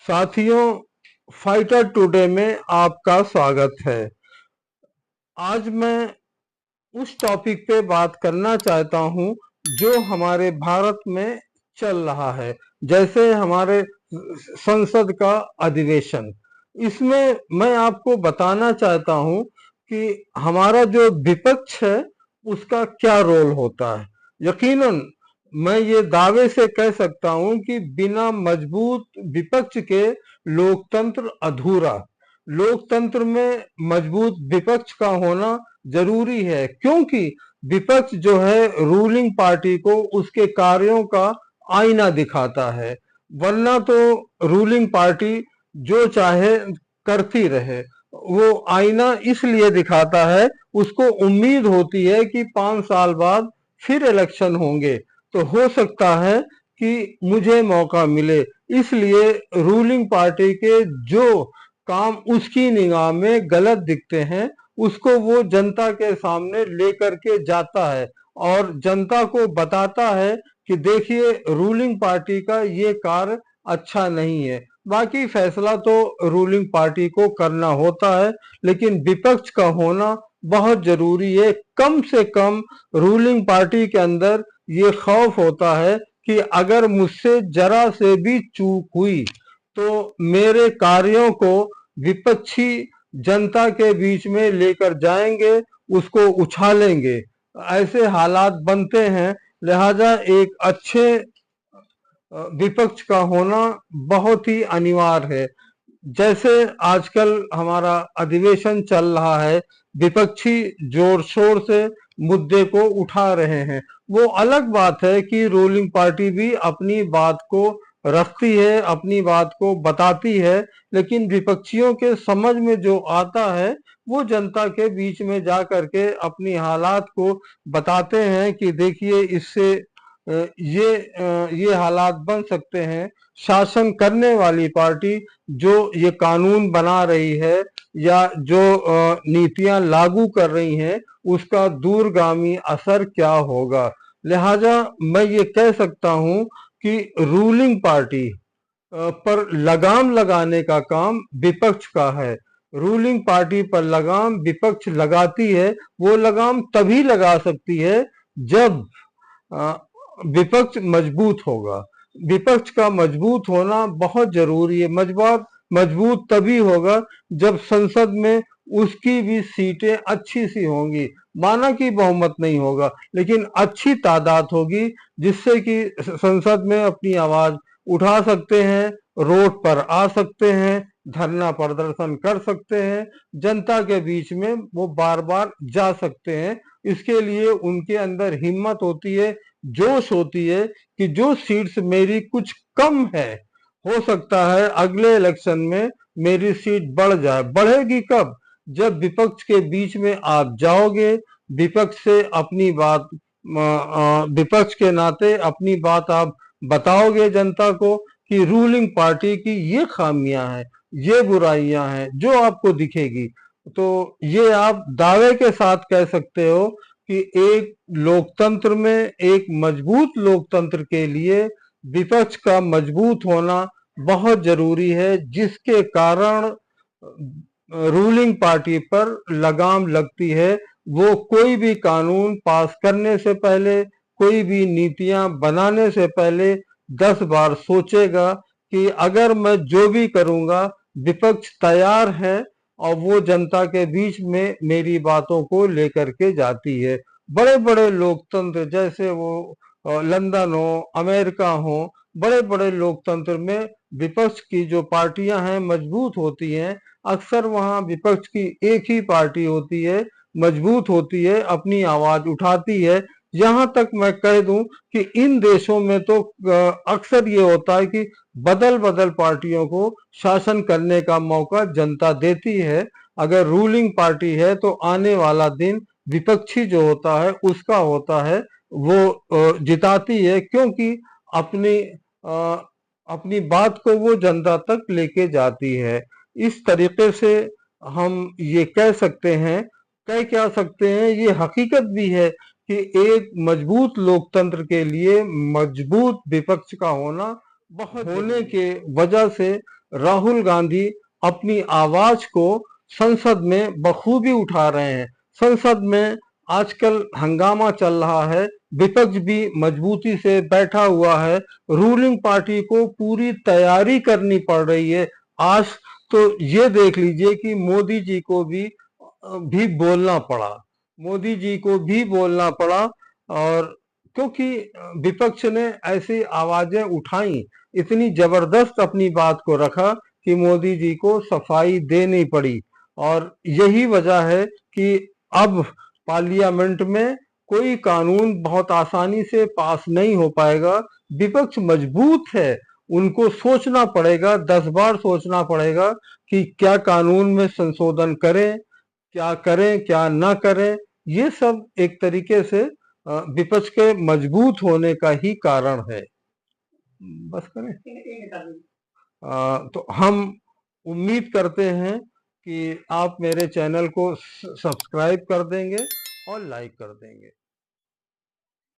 साथियों, fighter today में आपका स्वागत है। आज मैं उस टॉपिक पे बात करना चाहता हूं जो हमारे भारत में चल रहा है, जैसे हमारे संसद का अधिवेशन। इसमें मैं आपको बताना चाहता हूं कि हमारा जो विपक्ष है उसका क्या रोल होता है। यकीनन मैं ये दावे से कह सकता हूं कि बिना मजबूत विपक्ष के लोकतंत्र अधूरा। लोकतंत्र में मजबूत विपक्ष का होना जरूरी है, क्योंकि विपक्ष जो है रूलिंग पार्टी को उसके कार्यों का आईना दिखाता है। वरना तो रूलिंग पार्टी जो चाहे करती रहे। वो आईना इसलिए दिखाता है, उसको उम्मीद होती है कि 5 साल बाद फिर इलेक्शन होंगे तो हो सकता है कि मुझे मौका मिले। इसलिए रूलिंग पार्टी के जो काम उसकी निगाह में गलत दिखते हैं उसको वो जनता के सामने लेकर के जाता है और जनता को बताता है कि देखिए रूलिंग पार्टी का ये कार्य अच्छा नहीं है। बाकी फैसला तो रूलिंग पार्टी को करना होता है, लेकिन विपक्ष का होना बहुत जरूरी है। कम से कम रूलिंग पार्टी के अंदर ये खौफ होता है कि अगर मुझसे जरा से भी चूक हुई तो मेरे कार्यों को विपक्षी जनता के बीच में लेकर जाएंगे, उसको उछालेंगे। ऐसे हालात बनते हैं। लिहाजा एक अच्छे विपक्ष का होना बहुत ही अनिवार्य है। जैसे आजकल हमारा अधिवेशन चल रहा है, विपक्षी जोर शोर से मुद्दे को उठा रहे हैं। वो अलग बात है कि रूलिंग पार्टी भी अपनी बात को रखती है, अपनी बात को बताती है, लेकिन विपक्षियों के समझ में जो आता है वो जनता के बीच में जा करके अपनी हालात को बताते हैं कि देखिए इससे ये हालात बन सकते हैं। शासन करने वाली पार्टी जो ये कानून बना रही है या जो नीतियां लागू कर रही हैं उसका दूरगामी असर क्या होगा। लिहाजा मैं ये कह सकता हूं कि रूलिंग पार्टी पर लगाम लगाने का काम विपक्ष का है। रूलिंग पार्टी पर लगाम विपक्ष लगाती है। वो लगाम तभी लगा सकती है जब विपक्ष मजबूत होगा। विपक्ष का मजबूत होना बहुत जरूरी है। मजबूत तभी होगा जब संसद में उसकी भी सीटें अच्छी सी होंगी। माना कि बहुमत नहीं होगा, लेकिन अच्छी तादाद होगी जिससे कि संसद में अपनी आवाज उठा सकते हैं, रोड पर आ सकते हैं, धरना प्रदर्शन कर सकते हैं, जनता के बीच में वो बार बार जा सकते हैं। इसके लिए उनके अंदर हिम्मत होती है, जोश होती है कि जो सीट्स मेरी कुछ कम है, हो सकता है अगले इलेक्शन में मेरी सीट बढ़ जाए। बढ़ेगी कब? जब विपक्ष के बीच में आप जाओगे, विपक्ष से अपनी बात विपक्ष के नाते अपनी बात आप बताओगे जनता को कि रूलिंग पार्टी की ये खामियां हैं, ये बुराइयां हैं जो आपको दिखेगी। तो ये आप दावे के साथ कह सकते हो कि एक लोकतंत्र में, एक मजबूत लोकतंत्र के लिए विपक्ष का मजबूत होना बहुत जरूरी है, जिसके कारण रूलिंग पार्टी पर लगाम लगती है। वो कोई भी कानून पास करने से पहले, कोई भी नीतियां बनाने से पहले 10 बार सोचेगा कि अगर मैं जो भी करूंगा विपक्ष तैयार है, और वो जनता के बीच में मेरी बातों को लेकर के जाती है। बड़े बड़े लोकतंत्र जैसे वो लंदन हो, अमेरिका हो, बड़े बड़े लोकतंत्र में विपक्ष की जो पार्टियां हैं मजबूत होती हैं। अक्सर वहां विपक्ष की एक ही पार्टी होती है, मजबूत होती है, अपनी आवाज उठाती है। यहां तक मैं कह दूं कि इन देशों में तो अक्सर ये होता है कि बदल बदल पार्टियों को शासन करने का मौका जनता देती है। अगर रूलिंग पार्टी है तो आने वाला दिन विपक्षी जो होता है उसका होता है, वो जिताती है, क्योंकि अपनी अपनी बात को वो जनता तक लेके जाती है। इस तरीके से हम ये कह सकते हैं, कह क्या सकते हैं, ये हकीकत भी है कि एक मजबूत लोकतंत्र के लिए मजबूत विपक्ष का होना बहुत होने के वजह से राहुल गांधी अपनी आवाज को संसद में बखूबी उठा रहे हैं। संसद में आजकल हंगामा चल रहा है, विपक्ष भी मजबूती से बैठा हुआ है, रूलिंग पार्टी को पूरी तैयारी करनी पड़ रही है। आज तो ये देख लीजिए कि मोदी जी को भी बोलना पड़ा, मोदी जी को भी बोलना पड़ा। और क्योंकि विपक्ष ने ऐसी आवाजें उठाई, इतनी जबरदस्त अपनी बात को रखा कि मोदी जी को सफाई देनी पड़ी। और यही वजह है कि अब पार्लियामेंट में कोई कानून बहुत आसानी से पास नहीं हो पाएगा। विपक्ष मजबूत है, उनको सोचना पड़ेगा, 10 बार सोचना पड़ेगा कि क्या कानून में संशोधन करें, क्या करें, क्या ना करें। ये सब एक तरीके से विपक्ष के मजबूत होने का ही कारण है। बस करें। तो हम उम्मीद करते हैं कि आप मेरे चैनल को सब्सक्राइब कर देंगे और लाइक कर देंगे।